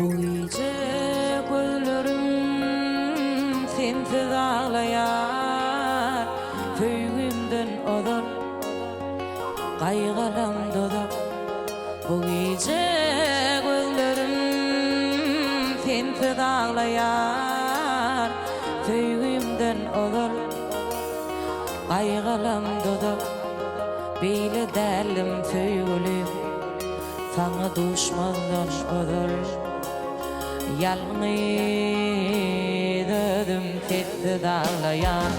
Bu gece gözlerim sensiz ağlayar, Föýgümden odar, gaýgalam dodar. Bu gece gözlerim sensiz ağlayar, Föýgümden odar, gaýgalam dodar. Beýle dälim söýgülim, sana düşmandan odar. Yalnız ödüm tetti dağlayan,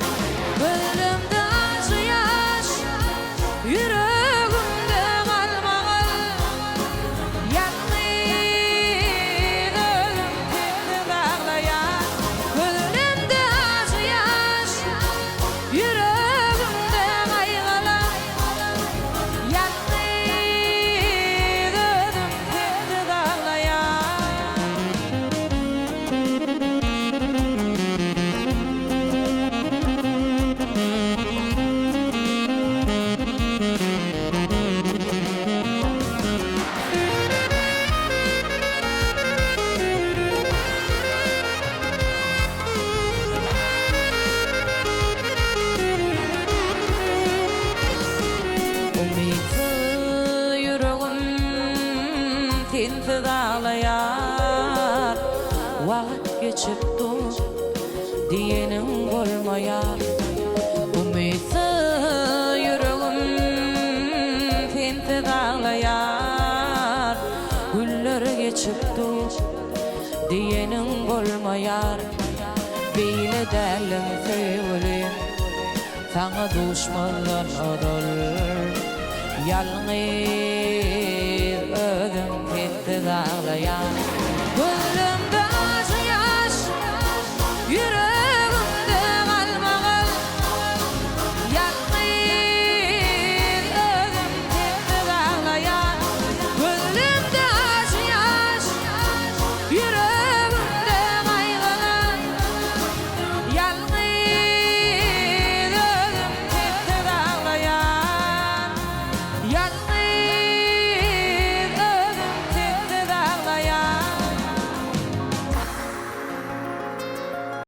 gözümde acı yaş, yüreğimde kalmagal. Yalnız ödüm tetti dağlayan, gözümde acı yaş, yüreğimde kaygılan. Yalnız ödüm tetti dağlayan. Umytsy yüregim sensiz ağlayar, Wagt geçipdi diýenim bolmaýar. Umytsy yüregim sensiz ağlayar, Günler geçipdi diýenim bolmaýar. Beýle dälim söýgülim, sana düşmandan odar. Yalnız ödüm tetti dağlayan, gözümde acı yaş, yüreğimde kalmagal. Yalnız ödüm tetti dağlayan, gözümde acı yaş, yüreğimde kaygılan. Yalnız ödüm tetti dağlayan. Yalnız